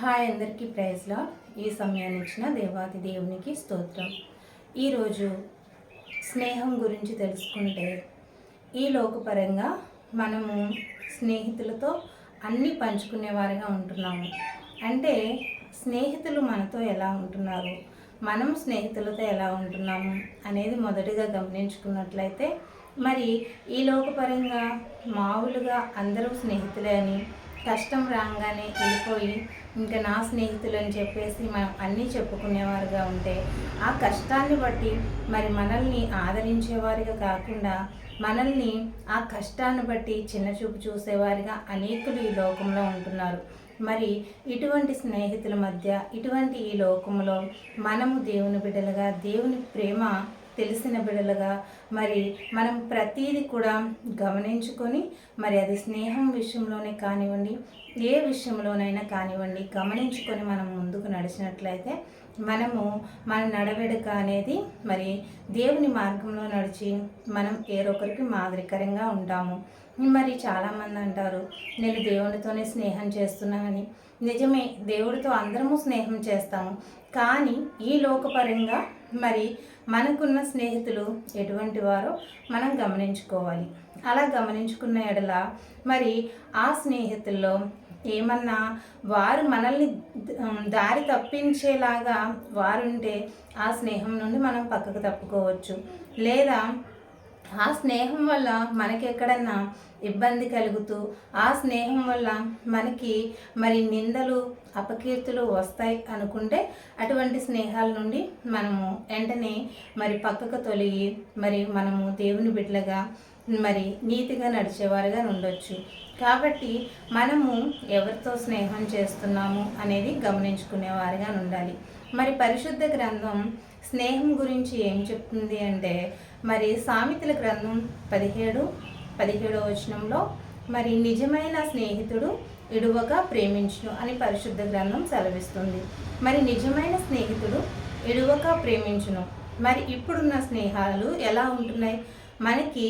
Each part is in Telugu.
హాయ్ అందరికీ ప్రైజ్ లార్డ్. ఈ సమయాన్ని ఇచ్చిన దేవాది దేవునికి స్తోత్రం. ఈరోజు స్నేహం గురించి తెలుసుకుంటే, ఈ లోకపరంగా మనము స్నేహితులతో అన్నీ పంచుకునేవారిగా ఉంటున్నాము. అంటే స్నేహితులు మనతో ఎలా ఉంటున్నారు, మనం స్నేహితులతో ఎలా ఉంటున్నాము అనేది మొదటిగా గమనించుకున్నట్లయితే, మరి ఈ లోకపరంగా మామూలుగా అందరూ స్నేహితులే అని కష్టం రాగానే వెళ్ళిపోయి ఇంకా నా స్నేహితులు అని చెప్పేసి మనం అన్నీ చెప్పుకునేవారుగా ఉంటే, ఆ కష్టాన్ని బట్టి మరి మనల్ని ఆదరించేవారిగా కాకుండా మనల్ని ఆ కష్టాన్ని బట్టి చిన్నచూపు చూసేవారిగా అనేకులు ఈ లోకంలో ఉంటున్నారు. మరి ఇటువంటి స్నేహితుల మధ్య ఇటువంటి ఈ లోకంలో మనము దేవుని బిడ్డలుగా, దేవుని ప్రేమ తెలిసిన బిడ్డలుగా మరి మనం ప్రతీది కూడా గమనించుకొని, మరి అది స్నేహం విషయంలోనే కానివ్వండి, ఏ విషయంలోనైనా కానివ్వండి, గమనించుకొని మనం ముందుకు నడిచినట్లయితే మనము మన నడవడిక అనేది మరి దేవుని మార్గంలో నడిచి మనం ఏరొకరికి మాదిరికరంగా ఉంటాము. మరి చాలామంది అంటారు, నేను దేవునితోనే స్నేహం చేస్తున్నానని. నిజమే, దేవుడితో అందరము స్నేహం చేస్తాము. కానీ ఈ లోకపరంగా మరి మనకున్న స్నేహితులు ఎటువంటి వారో మనం గమనించుకోవాలి. అలా గమనించుకున్న ఎడల మరి ఆ స్నేహితుల్లో ఏమన్నా వారు మనల్ని దారి తప్పించేలాగా వారుంటే ఆ స్నేహం నుండి మనం పక్కకు తప్పుకోవచ్చు. లేదా ఆ స్నేహం వల్ల మనకి ఎక్కడన్నా ఇబ్బంది కలుగుతూ, ఆ స్నేహం వల్ల మనకి మరి నిందలు అపకీర్తులు వస్తాయి అనుకుంటే, అటువంటి స్నేహాల నుండి మనము వెంటనే మరి పక్కకు తొలగి మరి మనము దేవుని బిడ్డలుగా మరి నీతిగా నడిచేవారుగా ఉండొచ్చు. కాబట్టి మనము ఎవరితో స్నేహం చేస్తున్నాము అనేది గమనించుకునేవారుగా ఉండాలి. మరి పరిశుద్ధ గ్రంథం స్నేహం గురించి ఏం చెప్తుంది అంటే, మరి సామెతల గ్రంథం 17వ వచనంలో మరి నిజమైన స్నేహితుడు ఇడువక ప్రేమించును అని పరిశుద్ధ గ్రంథం సెలవిస్తుంది. మరి నిజమైన స్నేహితుడు ఇడువక ప్రేమించును. మరి ఇప్పుడున్న స్నేహాలు ఎలా ఉంటున్నాయి? మనకి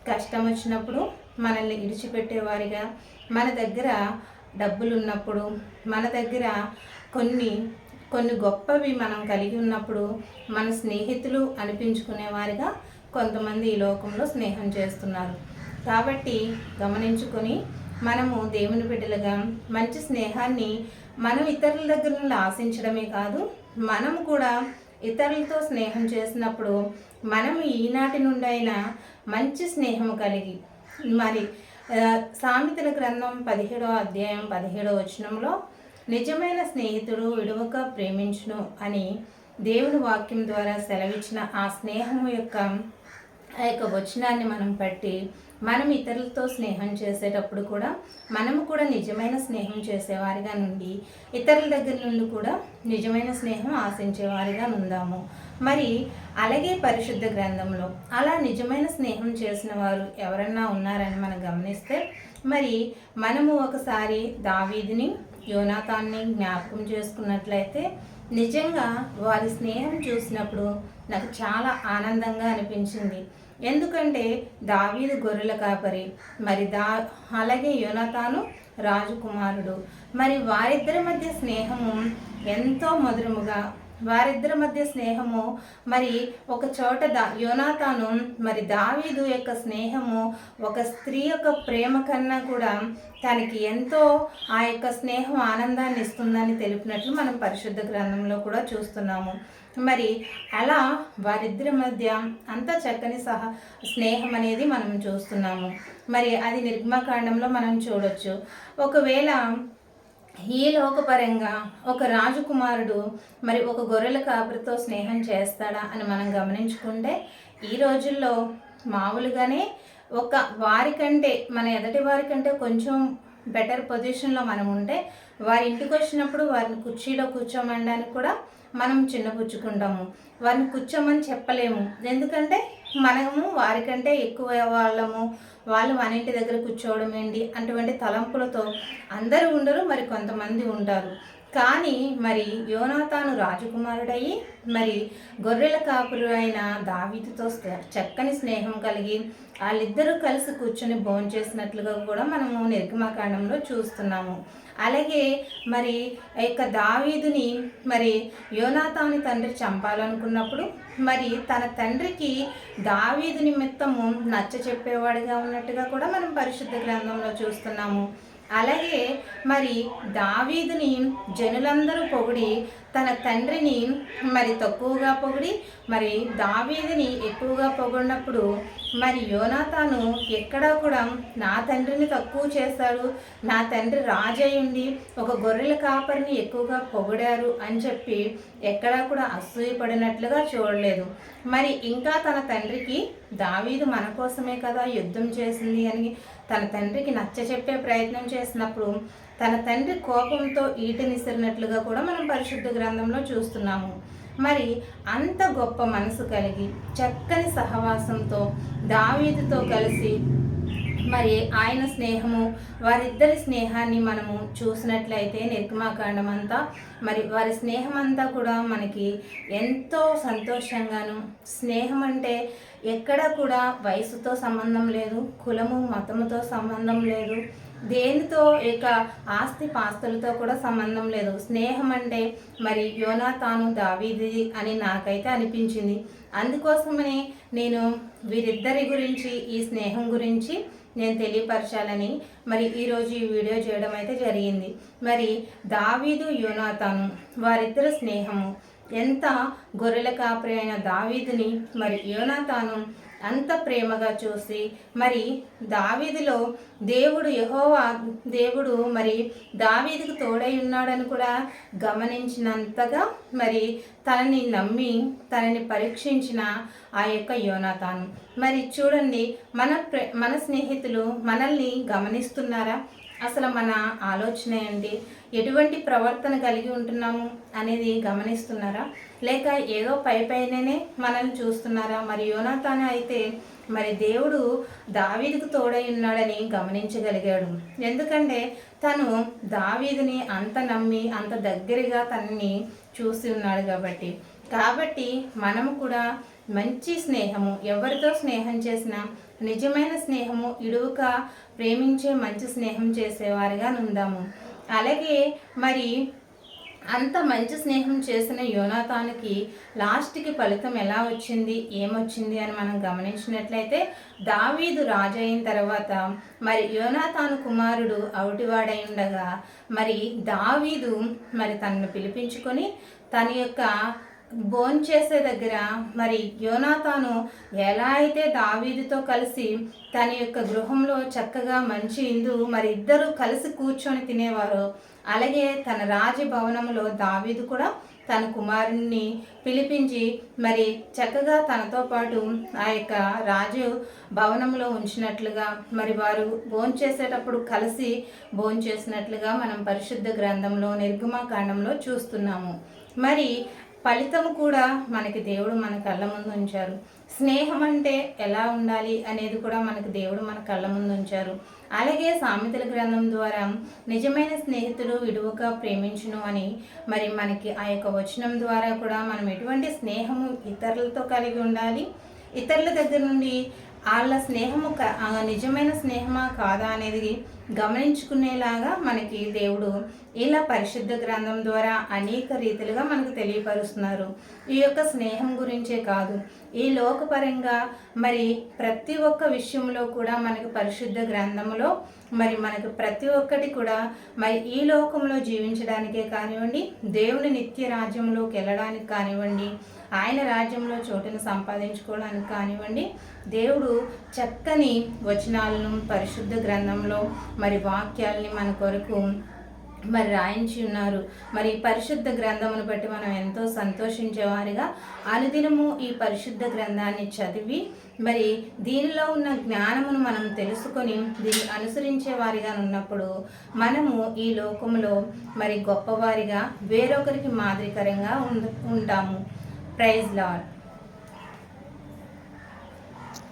కష్టం వచ్చినప్పుడు మనల్ని విడిచిపెట్టేవారిగా, మన దగ్గర డబ్బులు ఉన్నప్పుడు, మన దగ్గర కొన్ని గొప్పవి మనం కలిగి ఉన్నప్పుడు మన స్నేహితులు అనిపించుకునేవారిగా కొంతమంది ఈ లోకంలో స్నేహం చేస్తున్నారు. కాబట్టి గమనించుకొని మనము దేవుని బిడ్డలుగా మంచి స్నేహాన్ని మనం ఇతరుల దగ్గర నుండి ఆశించడమే కాదు, మనము కూడా ఇతరులతో స్నేహం చేసినప్పుడు మనము ఈనాటి నుండి అయినా మంచి స్నేహం కలిగి మరి సామెతల గ్రంథం 17వ అధ్యాయం 17వ వచనంలో నిజమైన స్నేహితుడు విడువక ప్రేమించును అని దేవుని వాక్యం ద్వారా సెలవిచ్చిన ఆ స్నేహం యొక్క వచనాన్ని మనం పట్టి మనం ఇతరులతో స్నేహం చేసేటప్పుడు కూడా మనము కూడా నిజమైన స్నేహం చేసేవారిగా నుండి ఇతరుల దగ్గర నుండి కూడా నిజమైన స్నేహం ఆశించేవారిగా ఉందాము. మరి అలాగే పరిశుద్ధ గ్రంథంలో అలా నిజమైన స్నేహం చేసిన వారు ఎవరన్నా ఉన్నారని మనం గమనిస్తే, మరి మనము ఒకసారి దావీదుని, యోనాతాన్ని జ్ఞాపకం చేసుకున్నట్లయితే నిజంగా వారి స్నేహం చూసినప్పుడు నాకు చాలా ఆనందంగా అనిపించింది. ఎందుకంటే దావీదు గొర్రెల కాపరి, మరి అలాగే యోనాతాను రాజకుమారుడు. మరి వారిద్దరి మధ్య స్నేహము ఎంతో మధురముగా, వారిద్దరి మధ్య స్నేహము మరి ఒక చోట యోనాతాను మరి దావీదు యొక్క స్నేహము ఒక స్త్రీ యొక్క ప్రేమ కన్నా కూడా తనకి ఎంతో ఆ యొక్క స్నేహం ఆనందాన్ని ఇస్తుందని తెలిపినట్లు మనం పరిశుద్ధ గ్రంథంలో కూడా చూస్తున్నాము. మరి అలా వారిద్దరి మధ్య అంత చక్కని స్నేహం అనేది మనం చూస్తున్నాము. మరి అది నిర్గమకాండంలో మనం చూడొచ్చు. ఒకవేళ ఈ లోకపరంగా ఒక రాజకుమారుడు మరి ఒక గొర్రెల కాపరితో స్నేహం చేస్తాడా అని మనం గమనించుకుంటే, ఈ రోజుల్లో మామూలుగానే ఒక వారికంటే మన ఎదటి వారికంటే కొంచెం బెటర్ పొజిషన్లో మనం ఉంటే, వారి ఇంటికి వచ్చినప్పుడు వారిని కుర్చీలో కూర్చోమనడానికి కూడా మనం చిన్నపుచ్చుకుంటాము. వారిని కూర్చోమని చెప్పలేము, ఎందుకంటే మనము వారికంటే ఎక్కువ వాళ్ళము, వాళ్ళు మన ఇంటి దగ్గర కూర్చోవడం ఏంటి అటువంటి తలంపులతో అందరూ ఉండరు, మరి కొంతమంది ఉంటారు. కానీ మరి యోనాతాను రాజకుమారుడయ్యి మరి గొర్రెల కాపురు అయిన దావీదుతో చక్కని స్నేహం కలిగి వాళ్ళిద్దరూ కలిసి కూర్చొని భోంచేసినట్లుగా కూడా మనము నిర్గమకాండంలో చూస్తున్నాము. అలాగే మరి దావీదుని మరి యోనాతాను తండ్రి చంపాలనుకున్నప్పుడు మరి తన తండ్రికి దావీదు నిమిత్తము నచ్చ చెప్పేవాడిగా ఉన్నట్టుగా కూడా మనం పరిశుద్ధ గ్రంథంలో చూస్తున్నాము. అలాగే మరి దావీదుని జనులందరూ పొగిడి తన తండ్రిని మరి తక్కువగా పొగిడి మరి దావీదుని ఎక్కువగా పొగిడినప్పుడు మరి యోనాతాను ఎక్కడా కూడా నా తండ్రిని తక్కువ చేశాడు, నా తండ్రి రాజయ్యుండి ఒక గొర్రెల కాపరిని ఎక్కువగా పొగిడారు అని చెప్పి ఎక్కడా కూడా అసూయపడినట్లుగా చూడలేదు. మరి ఇంకా తన తండ్రికి దావీదు మన కోసమే కదా యుద్ధం చేసింది అని తన తండ్రికి నచ్చ చెప్పే ప్రయత్నం చేసినప్పుడు తన తండ్రి కోపంతో ఈటనిసిరినట్లుగా కూడా మనం పరిశుద్ధ గ్రంథంలో చూస్తున్నాము. మరి అంత గొప్ప మనసు కలిగి చక్కని సహవాసంతో దావీదుతో కలిసి మరి ఆయన స్నేహము, వారిద్దరి స్నేహాన్ని మనము చూసినట్లయితే నిర్గమాకాండం అంతా మరి వారి స్నేహం అంతా కూడా మనకి ఎంతో సంతోషంగాను, స్నేహం అంటే ఎక్కడ కూడా వయసుతో సంబంధం లేదు, కులము మతముతో సంబంధం లేదు, దేనితో ఆస్తి పాస్తులతో కూడా సంబంధం లేదు. స్నేహం అంటే మరి యోనాతాను దావీది అని నాకైతే అనిపించింది. అందుకోసమని నేను వీరిద్దరి గురించి, ఈ స్నేహం గురించి నేను తెలియపరచాలని మరి ఈరోజు ఈ వీడియో చేయడం అయితే జరిగింది. మరి దావీదు యోనాతాను వారిద్దరు స్నేహము ఎంత గొర్రెల కాపరి అయిన దావీదుని మరి యోనాతాను అంత ప్రేమగా చూసి మరి దావీదులో యెహోవా దేవుడు మరి దావీదుకు తోడై ఉన్నాడని కూడా గమనించినంతగా మరి తనని నమ్మి తనని పరీక్షించిన ఆ యొక్క యోనాతాను. మరి చూడండి, మన స్నేహితులు మనల్ని గమనిస్తున్నారా? అసలు మన ఆలోచన ఏంటి, ఎటువంటి ప్రవర్తన కలిగి ఉంటున్నాము అనేది గమనిస్తున్నారా? లేక ఏదో పైననే మనల్ని చూస్తున్నారా? మరి యోనాతాను అయితే మరి దేవుడు దావీదుకు తోడై ఉన్నాడని గమనించగలిగాడు. ఎందుకంటే తను దావీదుని అంత నమ్మి అంత దగ్గరగా తనని చూసి ఉన్నాడు కాబట్టి మనము కూడా మంచి స్నేహము, ఎవరితో స్నేహం చేసినా నిజమైన స్నేహము, ఇడువక ప్రేమించే మంచి స్నేహం చేసేవారిగా ఉందాము. అలాగే మరి అంత మంచి స్నేహం చేసిన యోనాతానుకి లాస్ట్కి ఫలితం ఎలా వచ్చింది, ఏమొచ్చింది అని మనం గమనించినట్లయితే దావీదు రాజు అయిన తర్వాత మరి యోనాతాను కుమారుడు అవుటివాడై ఉండగా మరి దావీదు మరి తనను పిలిపించుకొని తన యొక్క భోంచేసే దగ్గర మరి యోనాతాను ఎలా అయితే దావీదుతో కలిసి తన యొక్క గృహంలో చక్కగా మంచి ఇందు మరి ఇద్దరు కలిసి కూర్చొని తినేవారు, అలాగే తన రాజభవనంలో దావీదు కూడా తన కుమారుణ్ణి పిలిపించి మరి చక్కగా తనతో పాటు ఆ యొక్క రాజు భవనంలో ఉంచినట్లుగా మరి వారు భోంచేసేటప్పుడు కలిసి భోంచేసినట్లుగా మనం పరిశుద్ధ గ్రంథంలో నిర్గమకాండంలో చూస్తున్నాము. మరి ఫలితము కూడా మనకి దేవుడు మన కళ్ళ ముందు ఉంచారు. స్నేహం అంటే ఎలా ఉండాలి అనేది కూడా మనకి దేవుడు మన కళ్ళ ముందు ఉంచారు. అలాగే సామెతల గ్రంథం ద్వారా నిజమైన స్నేహితులు విడువక ప్రేమించును అని మరి మనకి ఆ యొక్క వచనం ద్వారా కూడా మనం ఎటువంటి స్నేహము ఇతరులతో కలిగి ఉండాలి, ఇతరుల దగ్గర నుండి వాళ్ళ స్నేహము నిజమైన స్నేహమా కాదా అనేది గమనించుకునేలాగా మనకి దేవుడు ఇలా పరిశుద్ధ గ్రంథం ద్వారా అనేక రీతిలుగా మనకు తెలియపరుస్తున్నారు. ఈ యొక్క స్నేహం గురించే కాదు, ఈ లోకపరంగా మరి ప్రతి ఒక్క విషయంలో కూడా మనకు పరిశుద్ధ గ్రంథంలో మరి మనకు ప్రతి ఒక్కటి కూడా మరి ఈ లోకంలో జీవించడానికే కానివ్వండి, దేవుని నిత్య రాజ్యంలోకి వెళ్ళడానికి కానివ్వండి, ఆయన రాజ్యంలో చోటును సంపాదించుకోవడానికి కానివ్వండి, దేవుడు చక్కని వచనాలను పరిశుద్ధ గ్రంథంలో మరి వాక్యాలని మన కొరకు మరి రాయించి ఉన్నారు. మరి పరిశుద్ధ గ్రంథమును బట్టి మనం ఎంతో సంతోషించేవారిగా అనుదినము ఈ పరిశుద్ధ గ్రంథాన్ని చదివి మరి దీనిలో ఉన్న జ్ఞానమును మనం తెలుసుకొని దీన్ని అనుసరించే వారిగా ఉన్నప్పుడు మనము ఈ లోకంలో మరి గొప్పవారిగా వేరొకరికి మాదిరికరంగా ఉంటాము. Praise lord.